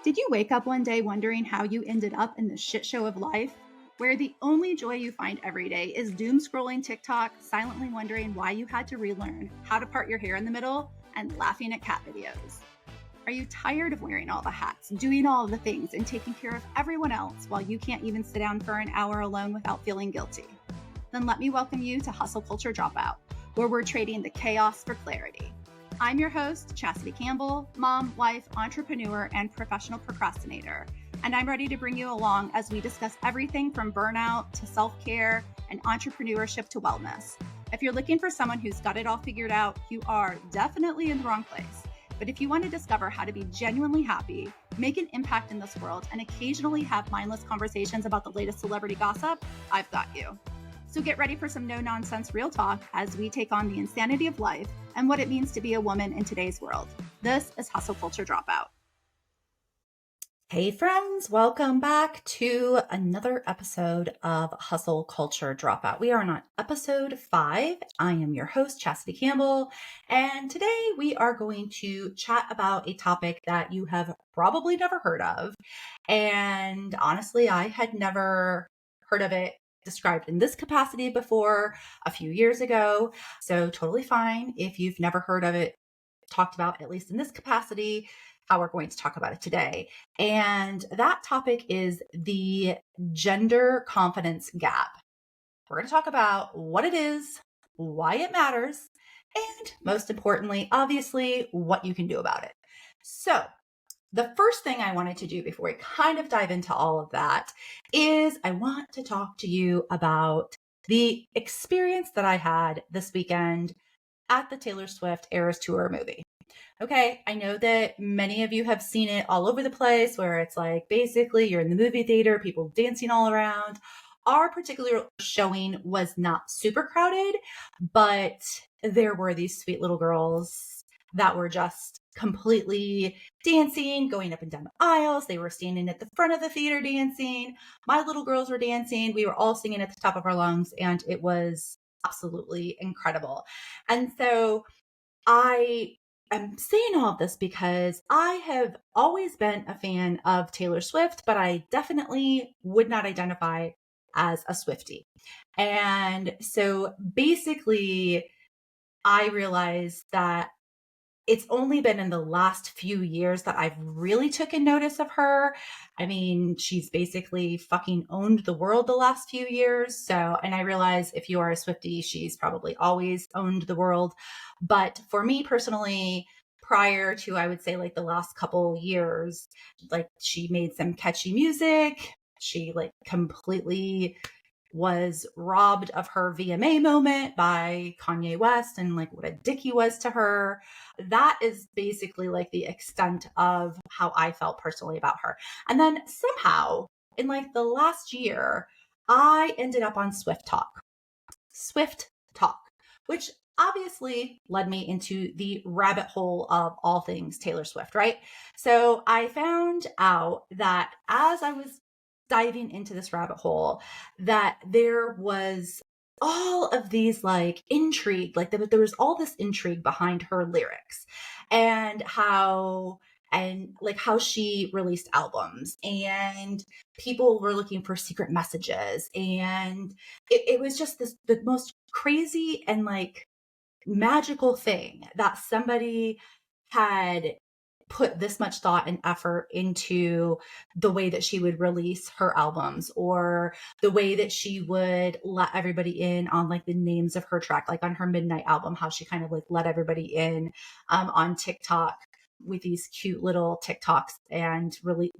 Did you wake up one day wondering how you ended up in the shit show of life, where the only joy you find every day is doom scrolling TikTok, silently wondering why you had to relearn how to part your hair in the middle, and laughing at cat videos? Are you tired of wearing all the hats, doing all of the things, and taking care of everyone else while you can't even sit down for an hour alone without feeling guilty? Then let me welcome you to Hustle Culture Dropout, where we're trading the chaos for clarity. I'm your host, Chastity Campbell, mom, wife, entrepreneur, and professional procrastinator. And I'm ready to bring you along as we discuss everything from burnout to self-care and entrepreneurship to wellness. If you're looking for someone who's got it all figured out, you are definitely in the wrong place. But if you want to discover how to be genuinely happy, make an impact in this world, and occasionally have mindless conversations about the latest celebrity gossip, I've got you. So get ready for some no-nonsense real talk as we take on the insanity of life and what it means to be a woman in today's world. This is Hustle Culture Dropout. Hey friends, welcome back to another episode of Hustle Culture Dropout. We are on episode 5. I am your host, Chastity Campbell, and today we are going to chat about a topic that you have probably never heard of. And honestly, I had never heard of it described in this capacity before a few years ago. So totally fine if you've never heard of it talked about, at least in this capacity, how we're going to talk about it today. And that topic is the gender confidence gap. We're going to talk about what it is, why it matters, and most importantly, obviously, what you can do about it. So the first thing I wanted to do before we kind of dive into all of that is I want to talk to you about the experience that I had this weekend at the Taylor Swift Eras Tour movie. Okay, I know that many of you have seen it all over the place where it's like basically you're in the movie theater, people dancing all around. Our particular showing was not super crowded, but there were these sweet little girls that were just completely dancing, going up and down the aisles. They were standing at the front of the theater dancing. My little girls were dancing. We were all singing at the top of our lungs, and it was absolutely incredible. And so I'm saying all of this because I have always been a fan of Taylor Swift, but I definitely would not identify as a Swiftie. And so basically, I realized that it's only been in the last few years that I've really taken notice of her. I mean, she's basically fucking owned the world the last few years. So, and I realize if you are a Swiftie, she's probably always owned the world. But for me personally, prior to, I would say like the last couple years, like she made some catchy music. She like completely was robbed of her VMA moment by Kanye West and like what a dick he was to her. That is basically like the extent of how I felt personally about her. And then somehow in like the last year, I ended up on Swift Talk, which obviously led me into the rabbit hole of all things Taylor Swift, right? So I found out that as I was diving into this rabbit hole, that there was all of these like intrigue, like there was all this intrigue behind her lyrics and how she released albums, and people were looking for secret messages, and it was just the most crazy and like magical thing that somebody had put this much thought and effort into the way that she would release her albums, or the way that she would let everybody in on like the names of her track, like on her Midnight album, how she kind of like let everybody in on TikTok with these cute little TikToks and really,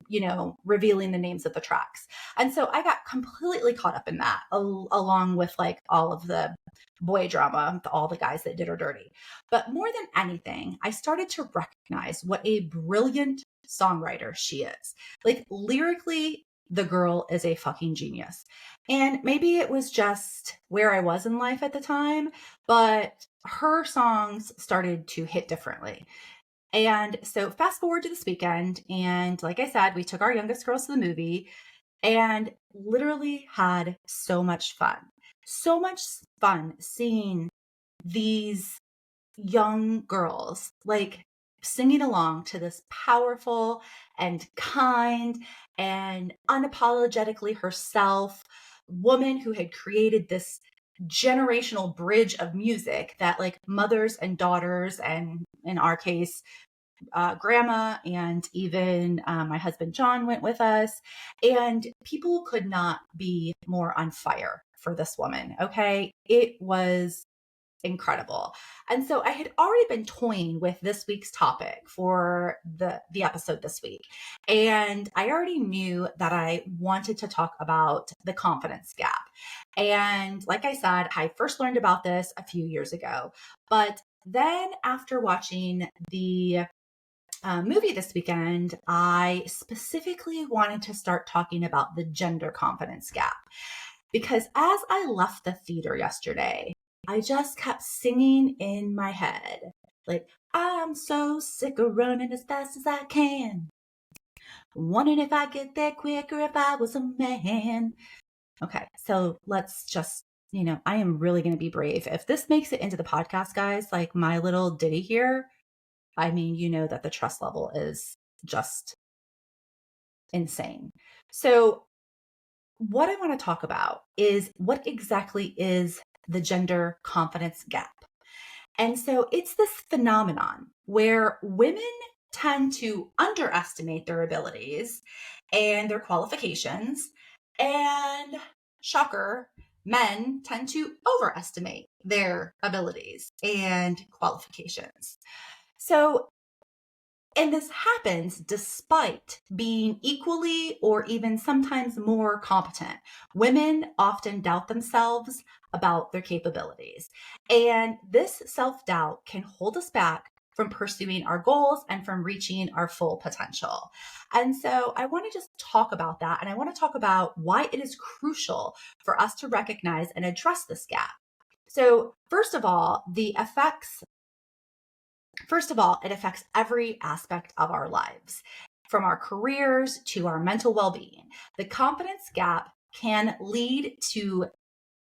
revealing the names of the tracks. And so I got completely caught up in that, along with like all of the boy drama, all the guys that did her dirty. But more than anything, I started to recognize what a brilliant songwriter she is. Like lyrically, the girl is a fucking genius. And maybe it was just where I was in life at the time, but her songs started to hit differently. And so fast forward to this weekend, and like I said, we took our youngest girls to the movie and literally had so much fun. So much fun seeing these young girls, like singing along to this powerful and kind and unapologetically herself woman who had created this generational bridge of music that like mothers and daughters, and in our case, grandma, and even my husband John went with us. And people could not be more on fire for this woman. Okay. It was incredible. And so I had already been toying with this week's topic for the episode this week. And I already knew that I wanted to talk about the confidence gap. And like I said, I first learned about this a few years ago. But then after watching the movie this weekend, I specifically wanted to start talking about the gender confidence gap. Because as I left the theater yesterday, I just kept singing in my head, like, I'm so sick of running as fast as I can. Wondering if I'd get there quicker if I was a man. Okay, so let's just, I am really going to be brave. If this makes it into the podcast, guys, like my little ditty here, I mean, you know that the trust level is just insane. So, what I want to talk about is what exactly is the gender confidence gap. And so it's this phenomenon where women tend to underestimate their abilities and their qualifications. And shocker, men tend to overestimate their abilities and qualifications. So and this happens despite being equally or even sometimes more competent. Women often doubt themselves about their capabilities. And this self doubt can hold us back from pursuing our goals and from reaching our full potential. And so I want to just talk about that. And I want to talk about why it is crucial for us to recognize and address this gap. So, First of all, it affects every aspect of our lives, from our careers to our mental well being. The confidence gap can lead to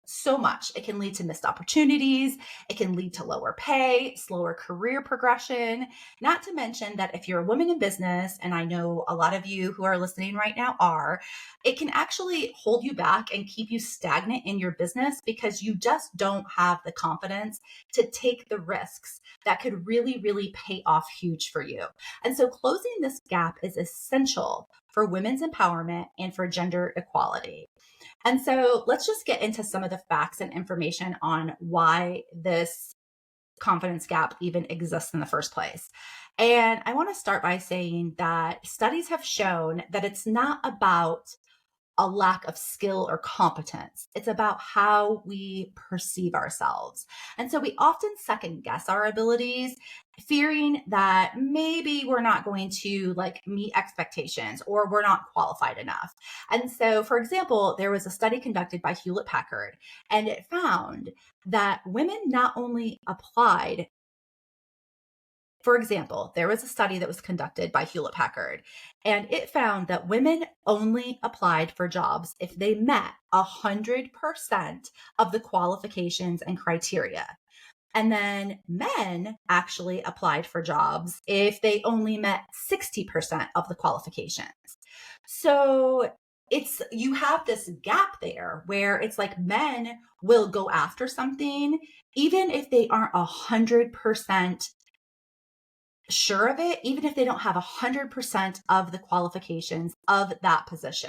so much. It can lead to missed opportunities. It can lead to lower pay, slower career progression. Not to mention that if you're a woman in business, and I know a lot of you who are listening right now are, it can actually hold you back and keep you stagnant in your business because you just don't have the confidence to take the risks that could really, really pay off huge for you. And so closing this gap is essential for women's empowerment and for gender equality. And so let's just get into some of the facts and information on why this confidence gap even exists in the first place. And I want to start by saying that studies have shown that it's not about a lack of skill or competence. It's about how we perceive ourselves. And so we often second guess our abilities, fearing that maybe we're not going to like meet expectations or we're not qualified enough. And so, for example, there was a study conducted by Hewlett Packard, and it found that women not only applied. For example, there was a study that was conducted by Hewlett Packard, and it found that women only applied for jobs if they met 100% of the qualifications and criteria. And then men actually applied for jobs if they only met 60% of the qualifications. So you have this gap there where it's like men will go after something even if they aren't 100% sure of it, even if they don't have 100% of the qualifications of that position.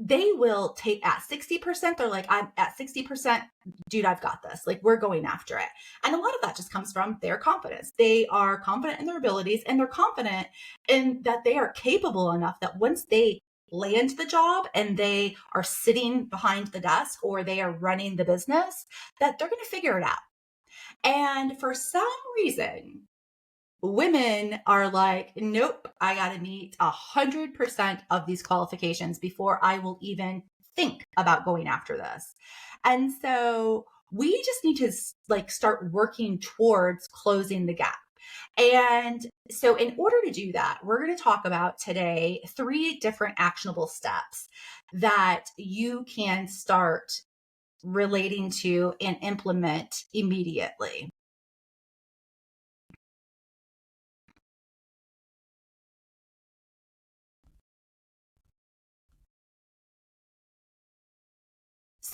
They will take at 60%. They're like, I'm at 60%, dude, I've got this. Like, we're going after it. And a lot of that just comes from their confidence. They are confident in their abilities, and they're confident in that they are capable enough that once they land the job and they are sitting behind the desk or they are running the business, that they're going to figure it out. And for some reason, women are like, nope, I got to meet 100% of these qualifications before I will even think about going after this. And so we just need to like start working towards closing the gap. And so in order to do that, we're going to talk about today 3 different actionable steps that you can start relating to and implement immediately.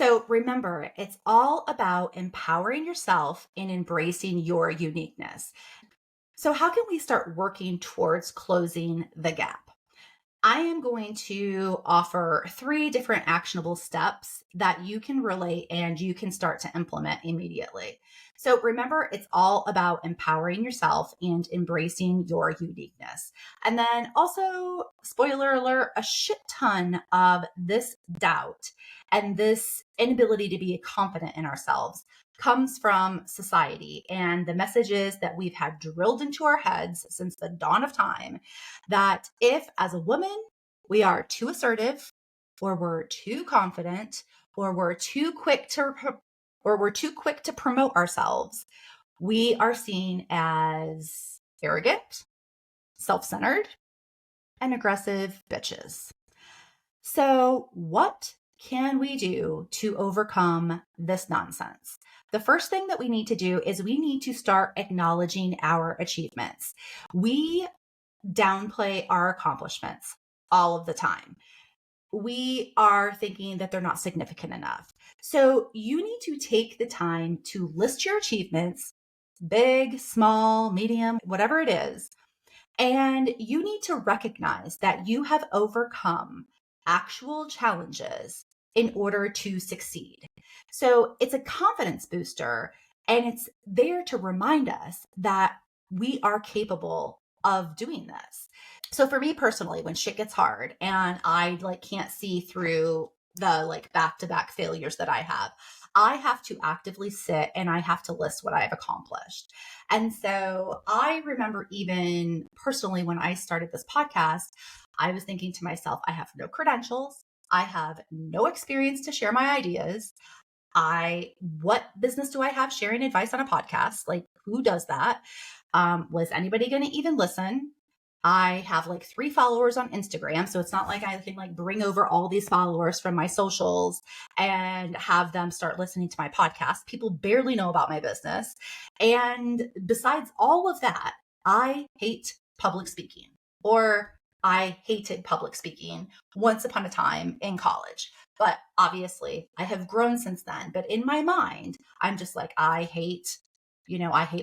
So remember, it's all about empowering yourself and embracing your uniqueness. So, how can we start working towards closing the gap? I am going to offer three different actionable steps that you can relate and you can start to implement immediately. So remember, it's all about empowering yourself and embracing your uniqueness. And then also, spoiler alert, a shit ton of this doubt and this inability to be confident in ourselves comes from society and the messages that we've had drilled into our heads since the dawn of time, that if as a woman we are too assertive or we're too confident or we're too quick to promote ourselves, we are seen as arrogant, self-centered, and aggressive bitches. So what can we do to overcome this nonsense? The first thing that we need to do is we need to start acknowledging our achievements. We downplay our accomplishments all of the time. We are thinking that they're not significant enough. So you need to take the time to list your achievements, big, small, medium, whatever it is. And you need to recognize that you have overcome actual challenges in order to succeed. So it's a confidence booster and it's there to remind us that we are capable of doing this. So for me personally, when shit gets hard and I can't see through the back-to-back failures that I have to actively sit and I have to list what I've accomplished. And so I remember even personally when I started this podcast, I was thinking to myself, I have no credentials. I have no experience to share my ideas. What business do I have sharing advice on a podcast? Like, who does that? Was anybody going to even listen? I have 3 followers on Instagram. So it's not like I can bring over all these followers from my socials and have them start listening to my podcast. People barely know about my business. And besides all of that, I hate public speaking, or I hated public speaking once upon a time in college. But obviously I have grown since then. But in my mind, I'm just I hate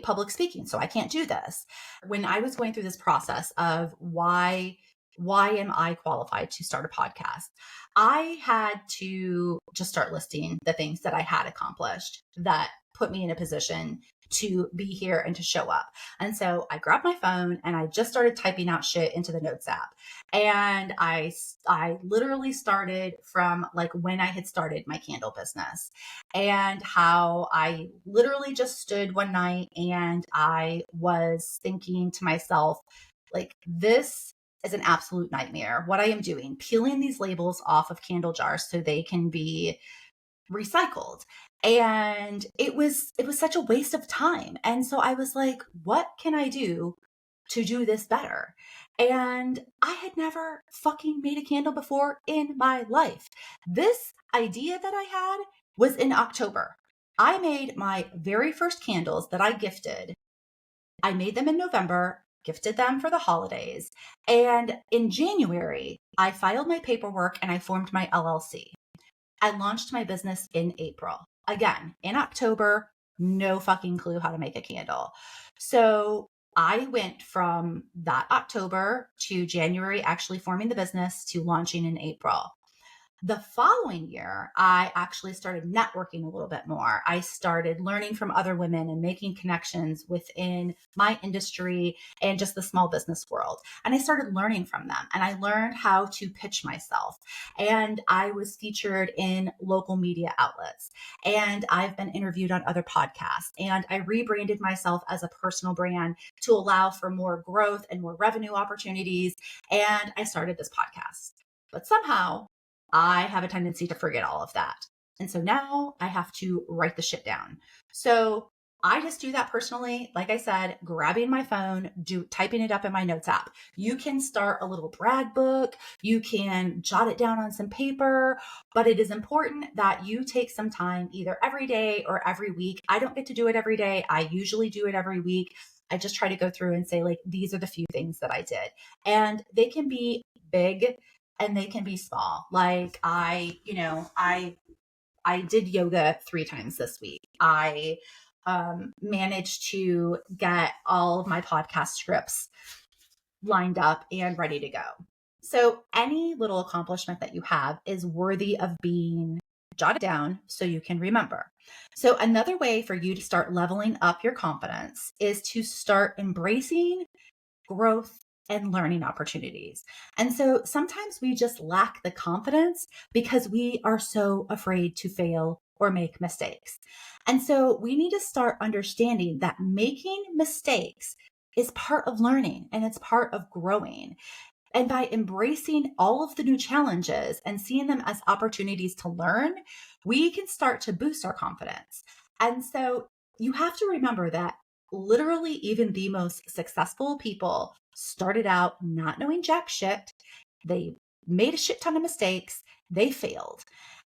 public speaking, so I can't do this. When I was going through this process of why am I qualified to start a podcast, I had to just start listing the things that I had accomplished that put me in a position to be here and to show up. And so I grabbed my phone and I just started typing out shit into the notes app. And I literally started from when I had started my candle business and how I literally just stood one night and I was thinking to myself, this is an absolute nightmare. What I am doing, peeling these labels off of candle jars so they can be recycled. And it was such a waste of time. And so I was like, what can I do to do this better? And I had never fucking made a candle before in my life. This idea that I had was in October. I made my very first candles that I gifted. I made them in November, gifted them for the holidays. And in January, I filed my paperwork and I formed my LLC. I launched my business in April. Again, in October, no fucking clue how to make a candle. So I went from that October to January, actually forming the business, to launching in April. The following year, I actually started networking a little bit more. I started learning from other women and making connections within my industry and just the small business world. And I started learning from them and I learned how to pitch myself. And I was featured in local media outlets and I've been interviewed on other podcasts. And I rebranded myself as a personal brand to allow for more growth and more revenue opportunities. And I started this podcast. But somehow, I have a tendency to forget all of that. And so now I have to write the shit down. So I just do that personally. Like I said, grabbing my phone, typing it up in my notes app. You can start a little brag book. You can jot it down on some paper, but it is important that you take some time either every day or every week. I don't get to do it every day. I usually do it every week. I just try to go through and say, these are the few things that I did. And they can be big and they can be small. I I did yoga 3 times this week. I managed to get all of my podcast scripts lined up and ready to go. So any little accomplishment that you have is worthy of being jotted down so you can remember. So another way for you to start leveling up your confidence is to start embracing growth and learning opportunities. And so sometimes we just lack the confidence because we are so afraid to fail or make mistakes. And so we need to start understanding that making mistakes is part of learning and it's part of growing. And by embracing all of the new challenges and seeing them as opportunities to learn, we can start to boost our confidence. And so you have to remember that literally even the most successful people started out not knowing jack shit. They made a shit ton of mistakes. They failed.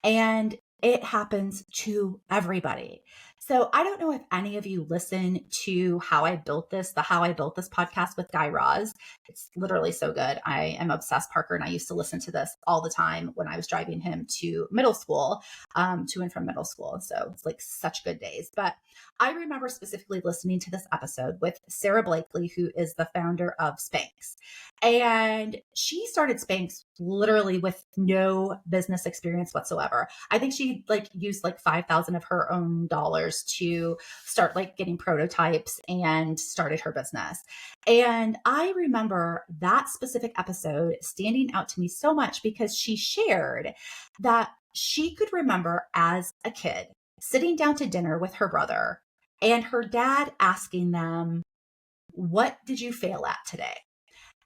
And it happens to everybody. So I don't know if any of you listen to the How I Built This podcast with Guy Raz. It's literally so good. I am obsessed, Parker, and I used to listen to this all the time when I was driving him to middle school, to and from middle school. So it's like such good days. But I remember specifically listening to this episode with Sarah Blakely, who is the founder of Spanx. And she started Spanx literally with no business experience whatsoever. I think she used 5,000 of her own dollars to start getting prototypes and started her business. And I remember that specific episode standing out to me so much because she shared that she could remember as a kid sitting down to dinner with her brother and her dad asking them, "What did you fail at today?"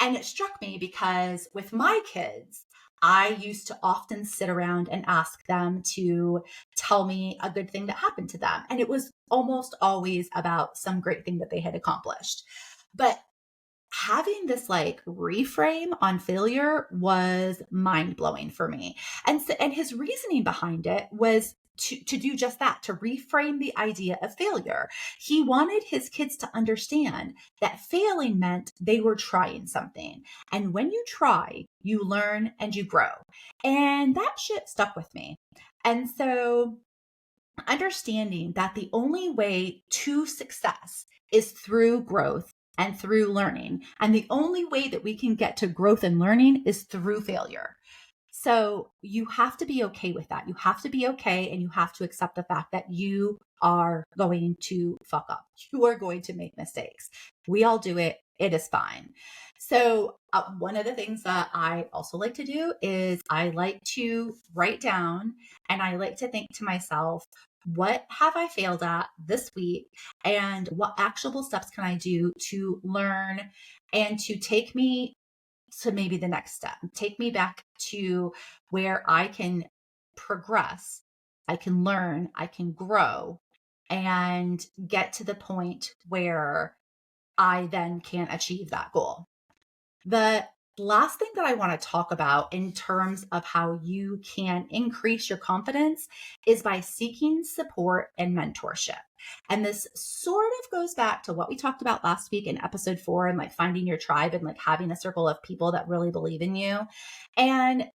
And it struck me because with my kids, I used to often sit around and ask them to tell me a good thing that happened to them. And it was almost always about some great thing that they had accomplished. But having this reframe on failure was mind blowing for me. And his reasoning behind it was to do just that, to reframe the idea of failure. He wanted his kids to understand that failing meant they were trying something. And when you try, you learn and you grow. And that shit stuck with me. And so understanding that the only way to success is through growth and through learning. And the only way that we can get to growth and learning is through failure. So you have to be okay with that. You have to be okay and you have to accept the fact that you are going to fuck up. You are going to make mistakes. We all do it. It is fine. So one of the things that I also like to do is I like to write down and I like to think to myself, what have I failed at this week? And what actionable steps can I do to learn and to take me to maybe the next step? Take me back to where I can progress, I can learn, I can grow, and get to the point where I then can achieve that goal. The last thing that I want to talk about in terms of how you can increase your confidence is by seeking support and mentorship. And this sort of goes back to what we talked about last week in episode 4 and finding your tribe and having a circle of people that really believe in you.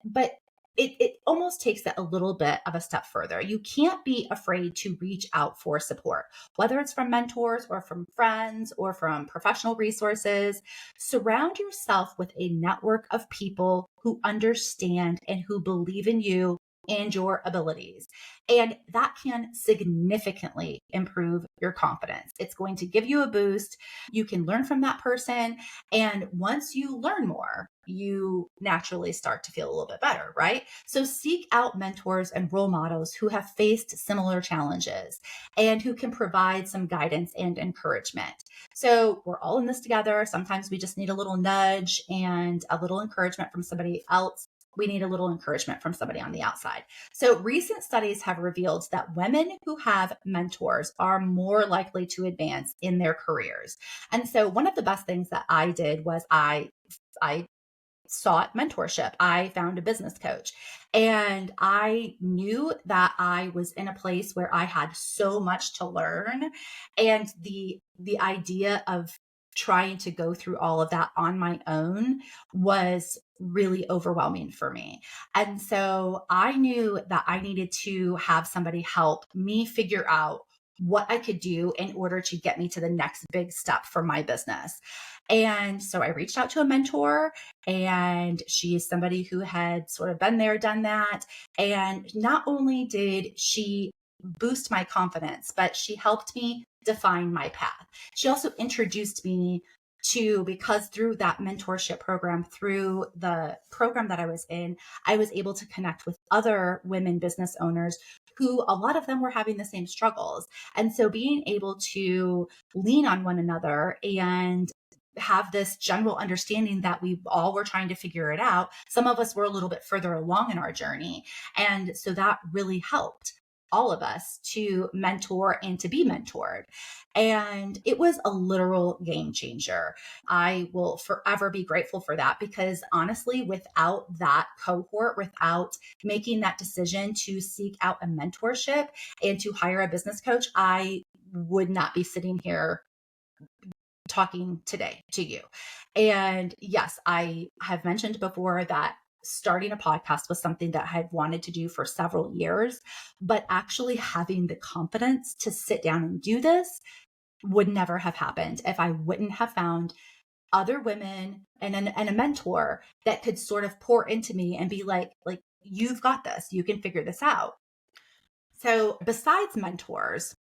But it almost takes it a little bit of a step further. You can't be afraid to reach out for support, whether it's from mentors or from friends or from professional resources. Surround yourself with a network of people who understand and who believe in you and your abilities. And that can significantly improve your confidence. It's going to give you a boost. You can learn from that person. And once you learn more, you naturally start to feel a little bit better, right? So seek out mentors and role models who have faced similar challenges and who can provide some guidance and encouragement. So we're all in this together. Sometimes we just need a little nudge and a little encouragement from somebody else. We need a little encouragement from somebody on the outside. So recent studies have revealed that women who have mentors are more likely to advance in their careers. And so one of the best things that I did was I sought mentorship. I found a business coach and I knew that I was in a place where I had so much to learn. And the idea of trying to go through all of that on my own was really overwhelming for me. And so I knew that I needed to have somebody help me figure out what I could do in order to get me to the next big step for my business. And so I reached out to a mentor, and she is somebody who had sort of been there, done that. And not only did she boost my confidence, but she helped me define my path. She also introduced me to, because through that mentorship program, through the program that I was in, I was able to connect with other women business owners who a lot of them were having the same struggles. And so being able to lean on one another and have this general understanding that we all were trying to figure it out. Some of us were a little bit further along in our journey. And so that really helped all of us to mentor and to be mentored. And it was a literal game changer. I will forever be grateful for that, because honestly, without that cohort, without making that decision to seek out a mentorship and to hire a business coach, I would not be sitting here talking today to you. And yes, I have mentioned before that starting a podcast was something that I had wanted to do for several years, but actually having the confidence to sit down and do this would never have happened if I wouldn't have found other women and a mentor that could sort of pour into me and be like, you've got this, you can figure this out. So besides mentors,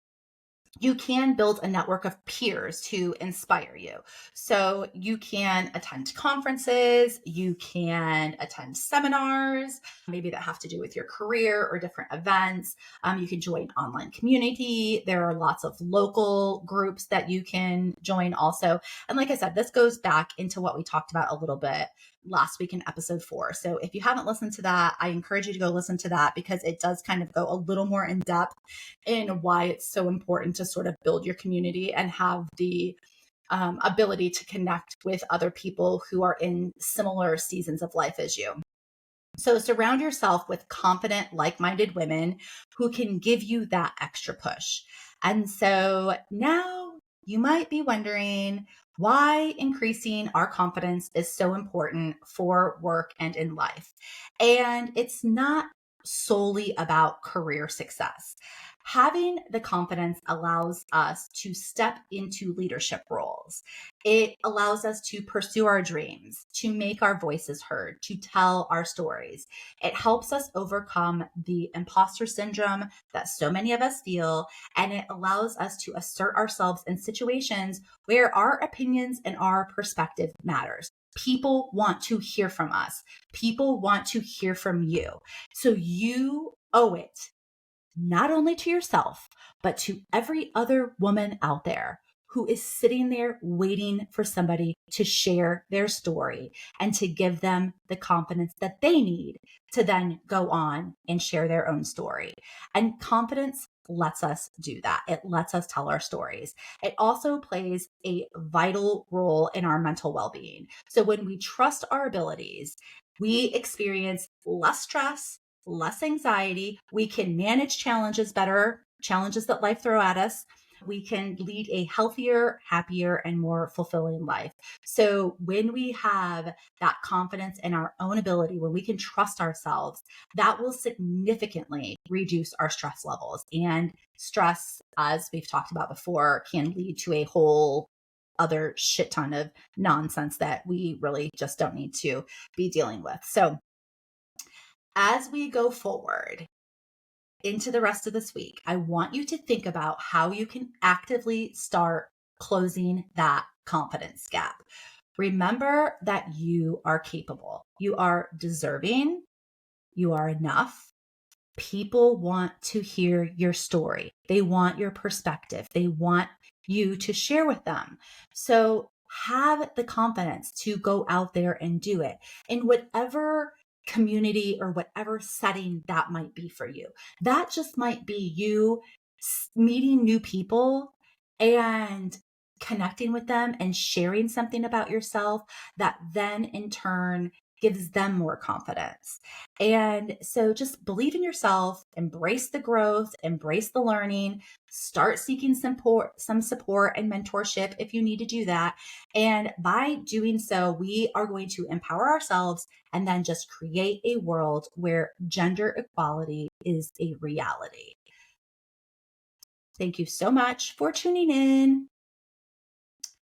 you can build a network of peers to inspire you. So you can attend conferences, you can attend seminars, maybe that have to do with your career or different events. You can join online community. There are lots of local groups that you can join also. And like I said, this goes back into what we talked about a little bit last week in episode 4. So if you haven't listened to that, I encourage you to go listen to that, because it does kind of go a little more in depth in why it's so important to sort of build your community and have the ability to connect with other people who are in similar seasons of life as you. So surround yourself with confident, like-minded women who can give you that extra push. And so now you might be wondering why increasing our confidence is so important for work and in life. And it's not solely about career success. Having the confidence allows us to step into leadership roles. It allows us to pursue our dreams, to make our voices heard, to tell our stories. It helps us overcome the imposter syndrome that so many of us feel, and it allows us to assert ourselves in situations where our opinions and our perspective matters. People want to hear from us. People want to hear from you. So you owe it not only to yourself, but to every other woman out there who is sitting there waiting for somebody to share their story and to give them the confidence that they need to then go on and share their own story. And confidence lets us do that. It lets us tell our stories. It also plays a vital role in our mental well-being. So when we trust our abilities, we experience less stress, less anxiety. We can manage challenges better, challenges that life throw at us. We can lead a healthier, happier, and more fulfilling life. So when we have that confidence in our own ability, when we can trust ourselves, that will significantly reduce our stress levels. And stress, as we've talked about before, can lead to a whole other shit ton of nonsense that we really just don't need to be dealing with. So as we go forward into the rest of this week, I want you to think about how you can actively start closing that confidence gap. Remember that you are capable, you are deserving, you are enough. People want to hear your story. They want your perspective. They want you to share with them. So have the confidence to go out there and do it in whatever community or whatever setting that might be for you. That just might be you meeting new people and connecting with them and sharing something about yourself that then in turn gives them more confidence. And so just believe in yourself, embrace the growth, embrace the learning, start seeking some support and mentorship if you need to do that. And by doing so, we are going to empower ourselves and then just create a world where gender equality is a reality. Thank you so much for tuning in.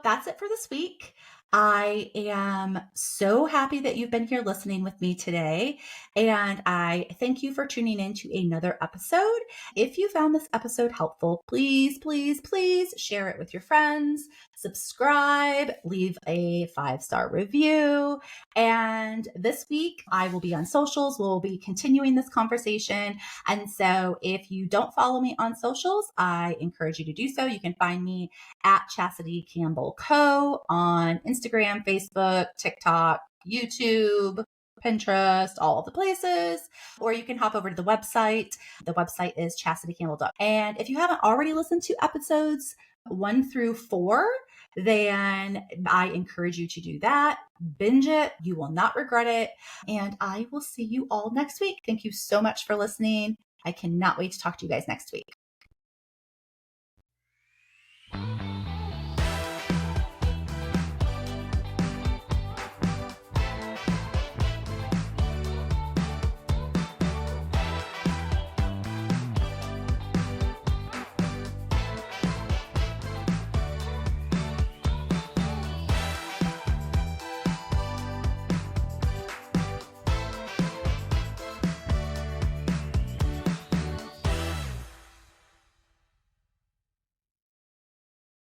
That's it for this week. I am so happy that you've been here listening with me today. And I thank you for tuning in to another episode. If you found this episode helpful, please, please, please share it with your friends, subscribe, leave a 5-star review. And this week I will be on socials. We'll be continuing this conversation. And so if you don't follow me on socials, I encourage you to do so. You can find me at Chastity Campbell Co. on Instagram, Facebook, TikTok, YouTube, Pinterest, all of the places. Or you can hop over to the website. The website is chastitycampbell.com. And if you haven't already listened to episodes 1 through 4, then I encourage you to do that. Binge it. You will not regret it. And I will see you all next week. Thank you so much for listening. I cannot wait to talk to you guys next week.